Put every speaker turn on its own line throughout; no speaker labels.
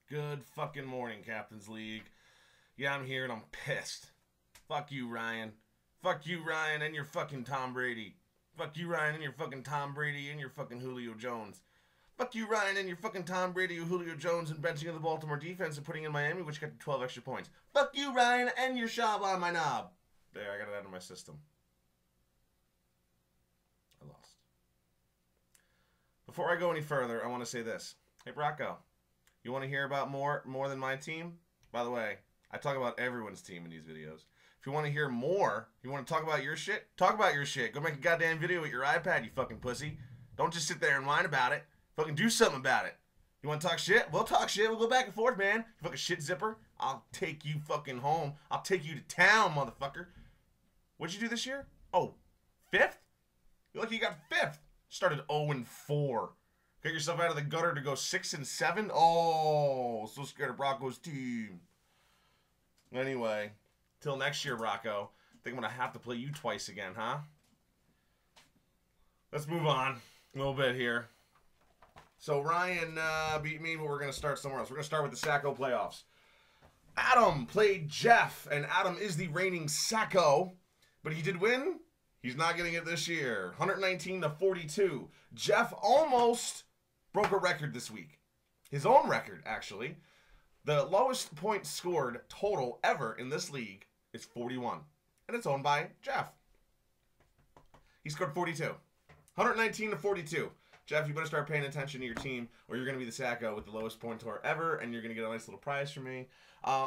Good fucking morning, Captain's League. Yeah, I'm here and I'm pissed. Fuck you, Ryan. Fuck you, Ryan, and your fucking Tom Brady. Fuck you, Ryan, and your fucking Tom Brady and your fucking Julio Jones. Fuck you, Ryan, and your fucking Tom Brady, Julio Jones, and benching of the Baltimore defense and putting in Miami, which got 12 extra points. Fuck you, Ryan, and your shop on my knob. There, I got it out of my system. I lost. Before I go any further, I want to say this. Hey, Brocco, you want to hear about more than my team? By the way, I talk about everyone's team in these videos. If you want to hear more, you want to talk about your shit, talk about your shit. Go make a goddamn video with your iPad, you fucking pussy. Don't just sit there and whine about it. Fucking do something about it. You want to talk shit? We'll talk shit. We'll go back and forth, man. You fucking shit zipper. I'll take you fucking home. I'll take you to town, motherfucker. What'd you do this year? Oh, 5th? You're lucky you got 5th. Started 0-4. Got yourself out of the gutter to go 6-7? Oh, so scared of Brocco's team. Anyway, till next year, Brocco. I think I'm going to have to play you twice again, huh? Let's move on a little bit here. So Ryan beat me, but we're going to start somewhere else. We're going to start with the Sacco playoffs. Adam played Jeff, and Adam is the reigning Sacco, but he did win. He's not getting it this year. 119-42. Jeff almost broke a record this week. His own record, actually. The lowest points scored total ever in this league is 41. And it's owned by Jeff. He scored 42. 119-42. Jeff, you better start paying attention to your team, or you're going to be the Sacco with the lowest point total ever, and you're going to get a nice little prize from me.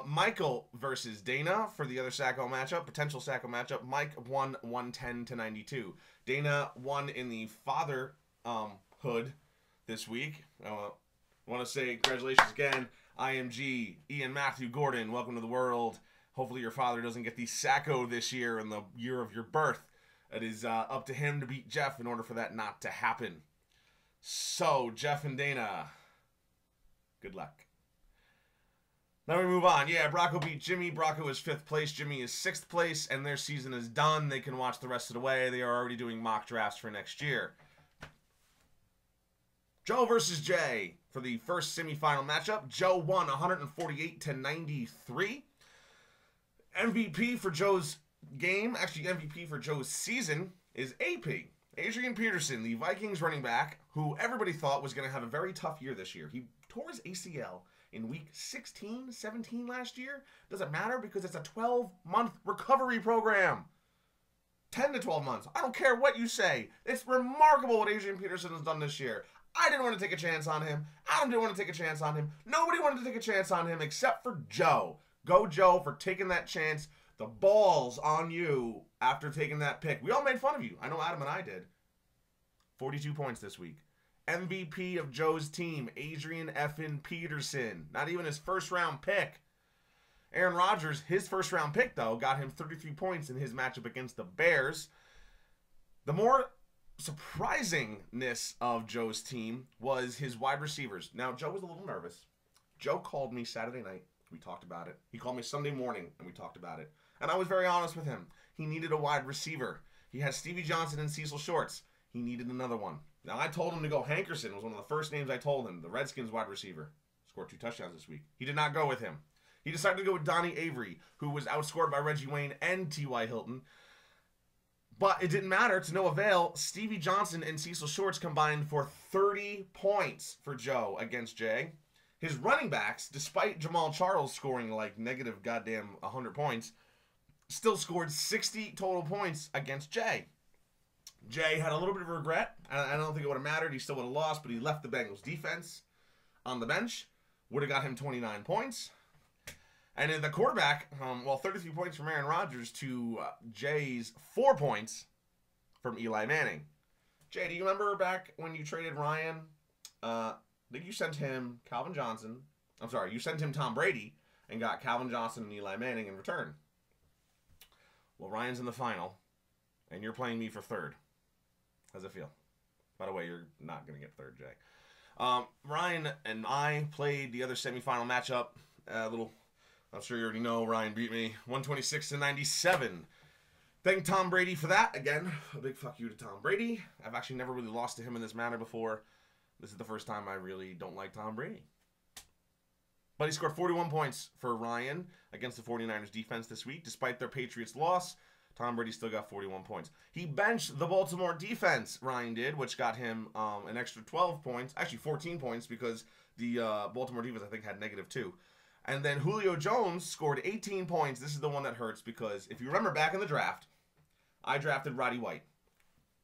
Michael versus Dana for the other Sacco matchup, potential Sacco matchup. Mike won 110-92. Dana won in the fatherhood this week. I want to say congratulations again. IMG, Ian Matthew Gordon, welcome to the world. Hopefully your father doesn't get the Sacco this year in the year of your birth. It is up to him to beat Jeff in order for that not to happen. So, Jeff and Dana, good luck. Now we move on. Yeah, Brocco beat Jimmy. Brocco is 5th place. Jimmy is 6th place, and their season is done. They can watch the rest of the way. They are already doing mock drafts for next year. Joe versus Jay for the first semifinal matchup. Joe won 148-93. MVP for Joe's game, actually MVP for Joe's season, is AP. Adrian Peterson, the Vikings running back, who everybody thought was going to have a very tough year this year. He tore his ACL in week 16, 17 last year. Doesn't matter because it's a 12-month recovery program. 10 to 12 months. I don't care what you say. It's remarkable what Adrian Peterson has done this year. I didn't want to take a chance on him. Adam didn't want to take a chance on him. Nobody wanted to take a chance on him except for Joe. Go, Joe, for taking that chance. The ball's on you after taking that pick. We all made fun of you. I know Adam and I did. 42 points this week. MVP of Joe's team, Adrian effin' Peterson. Not even his first-round pick. Aaron Rodgers, his first-round pick, though, got him 33 points in his matchup against the Bears. The more surprisingness of Joe's team was his wide receivers. Now, Joe was a little nervous. Joe called me Saturday night. We talked about it. He called me Sunday morning, and we talked about it. And I was very honest with him. He needed a wide receiver. He had Stevie Johnson and Cecil Shorts. He needed another one. Now, I told him to go Hankerson. Was one of the first names I told him. The Redskins wide receiver. Scored 2 touchdowns this week. He did not go with him. He decided to go with Donnie Avery, who was outscored by Reggie Wayne and T.Y. Hilton. But it didn't matter. To no avail. Stevie Johnson and Cecil Shorts combined for 30 points for Joe against Jay. His running backs, despite Jamal Charles scoring like negative goddamn 100 points, still scored 60 total points against Jay. Jay had a little bit of regret. I don't think it would have mattered. He still would have lost, but he left the Bengals defense on the bench. Would have got him 29 points. And in the quarterback, 33 points from Aaron Rodgers to Jay's 4 points from Eli Manning. Jay, do you remember back when you traded Ryan? That you sent him Calvin Johnson. I'm sorry, you sent him Tom Brady and got Calvin Johnson and Eli Manning in return. Well, Ryan's in the final, and you're playing me for 3rd. How's it feel? By the way, you're not going to get 3rd, Jay. Ryan and I played the other semifinal matchup. I'm sure you already know, Ryan beat me 126-97. Thank Tom Brady for that. Again, a big fuck you to Tom Brady. I've actually never really lost to him in this manner before. This is the first time I really don't like Tom Brady. But he scored 41 points for Ryan against the 49ers defense this week. Despite their Patriots loss, Tom Brady still got 41 points. He benched the Baltimore defense, Ryan did, which got him an extra 12 points. Actually, 14 points because the Baltimore defense, I think, had -2. And then Julio Jones scored 18 points. This is the one that hurts because if you remember back in the draft, I drafted Roddy White.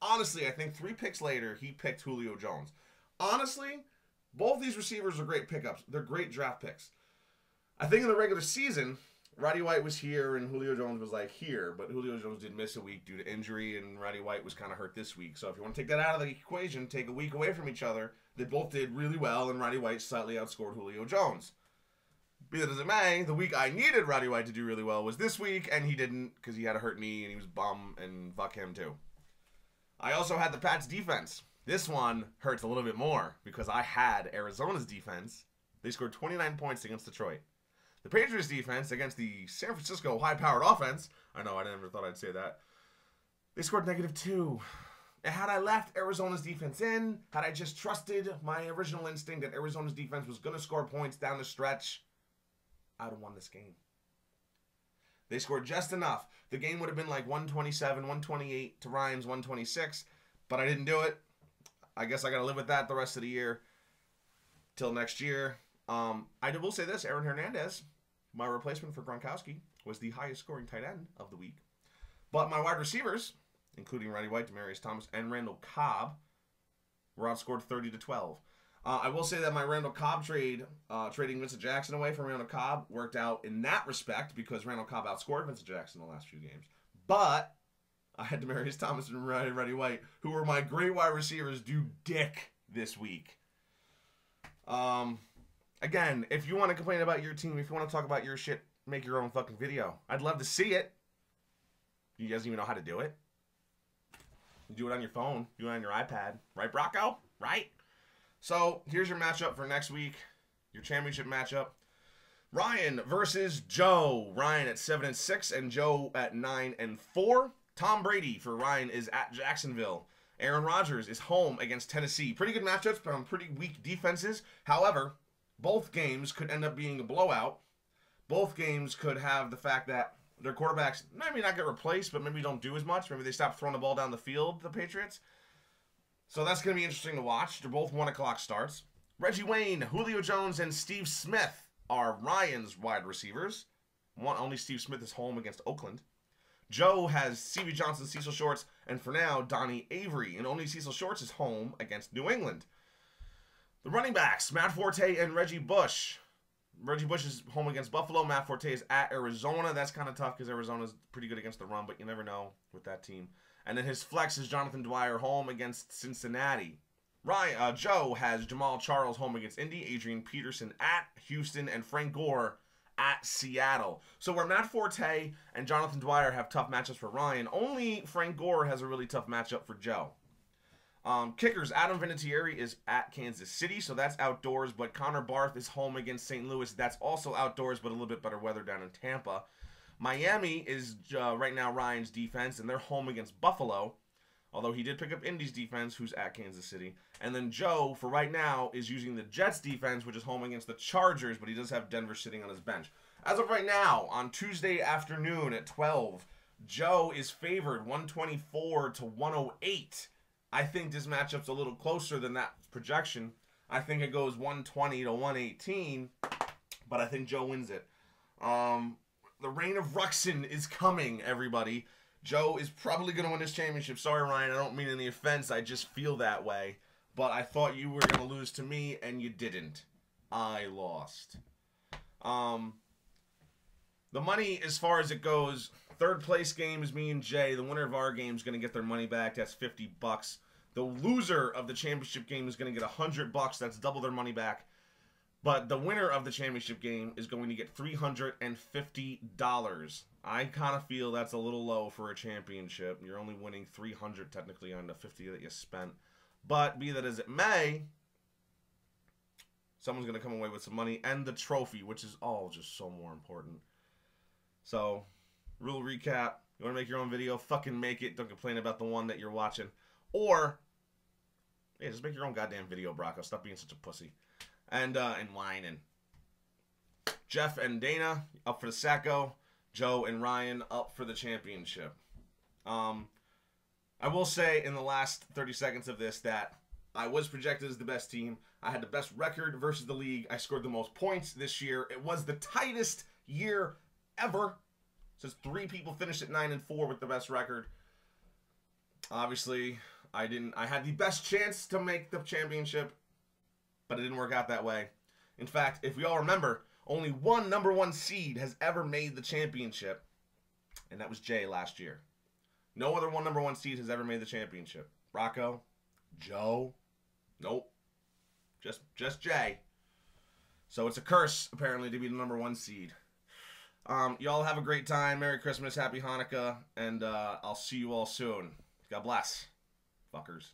Honestly, I think 3 picks later, he picked Julio Jones. Honestly, both these receivers are great pickups. They're great draft picks. I think in the regular season, Roddy White was here and Julio Jones was like here, but Julio Jones did miss a week due to injury, and Roddy White was kind of hurt this week. So if you want to take that out of the equation, take a week away from each other, they both did really well, and Roddy White slightly outscored Julio Jones. Be that as it may, the week I needed Roddy White to do really well was this week, and he didn't because he had a hurt knee and he was bum, and fuck him too. I also had the Pats defense. This one hurts a little bit more because I had Arizona's defense. They scored 29 points against Detroit. The Patriots defense against the San Francisco high-powered offense, I know, I never thought I'd say that, they scored -2. And had I left Arizona's defense in, had I just trusted my original instinct that Arizona's defense was going to score points down the stretch, I'd have won this game. They scored just enough. The game would have been like 127, 128 to Ryan's 126, but I didn't do it. I guess I got to live with that the rest of the year till next year. I will say this, Aaron Hernandez, my replacement for Gronkowski, was the highest scoring tight end of the week. But my wide receivers, including Roddy White, Demaryius Thomas, and Randall Cobb, were outscored 30-12. I will say that my Randall Cobb trade, trading Vincent Jackson away from Randall Cobb, worked out in that respect because Randall Cobb outscored Vincent Jackson the last few games. But I had Demaryius Thomas and Roddy White, who were my great wide receivers, do dick this week. Again, if you want to complain about your team, if you want to talk about your shit, make your own fucking video. I'd love to see it. You guys even know how to do it. You do it on your phone. Do it on your iPad. Right, Brocco? Right? So, here's your matchup for next week. Your championship matchup. Ryan versus Joe. Ryan at 7-6 and Joe at 9-4. Tom Brady for Ryan is at Jacksonville. Aaron Rodgers is home against Tennessee. Pretty good matchups, but on pretty weak defenses. However, both games could end up being a blowout. Both games could have the fact that their quarterbacks maybe not get replaced, but maybe don't do as much. Maybe they stop throwing the ball down the field, the Patriots. So that's going to be interesting to watch. They're both 1 o'clock starts. Reggie Wayne, Julio Jones, and Steve Smith are Ryan's wide receivers. Only Steve Smith is home against Oakland. Joe has C.V. Johnson, Cecil Shorts, and for now, Donnie Avery. And only Cecil Shorts is home against New England. The running backs, Matt Forte and Reggie Bush. Reggie Bush is home against Buffalo. Matt Forte is at Arizona. That's kind of tough because Arizona's pretty good against the run, but you never know with that team. And then his flex is Jonathan Dwyer home against Cincinnati. Joe has Jamal Charles home against Indy, Adrian Peterson at Houston, and Frank Gore at Seattle. So where Matt Forte and Jonathan Dwyer have tough matchups for Ryan, only Frank Gore has a really tough matchup for Joe. Kickers, Adam Vinatieri is at Kansas City, so that's outdoors, but Connor Barth is home against St. Louis. That's also outdoors, but a little bit better weather down in Tampa. Miami is right now Ryan's defense, and they're home against Buffalo, although he did pick up Indy's defense, who's at Kansas City. And then Joe, for right now, is using the Jets defense, which is home against the Chargers, but he does have Denver sitting on his bench. As of right now, on Tuesday afternoon at 12, Joe is favored 124-108. I think this matchup's a little closer than that projection. I think it goes 120-118, but I think Joe wins it. The reign of Ruxin is coming, everybody. Joe is probably going to win this championship. Sorry, Ryan, I don't mean any offense. I just feel that way. But I thought you were going to lose to me, and you didn't. I lost. The money, as far as it goes, third place game is me and Jay. The winner of our game is going to get their money back. That's $50. The loser of the championship game is going to get $100. That's double their money back. But the winner of the championship game is going to get $350. I kind of feel that's a little low for a championship. You're only winning $300 technically on the $50 that you spent. But be that as it may, someone's going to come away with some money and the trophy, which is all just so more important. So, real recap. You want to make your own video? Fucking make it. Don't complain about the one that you're watching. Or, yeah, just make your own goddamn video, Brocco. Stop being such a pussy. And whining. Jeff and Dana up for the Sacco. Joe and Ryan up for the championship. I will say in the last 30 seconds of this that I was projected as the best team. I had the best record versus the league. I scored the most points this year. It was the tightest year ever. Since 3 people finished at 9-4 with the best record. Obviously, I had the best chance to make the championship, but it didn't work out that way. In fact, if we all remember, only one number 1 seed has ever made the championship, and that was Jay last year. No other number 1 seed has ever made the championship. Rocco, Joe, nope, just Jay. So it's a curse apparently to be the number 1 seed. Y'all have a great time. Merry Christmas, Happy Hanukkah, and I'll see you all soon. God bless, fuckers.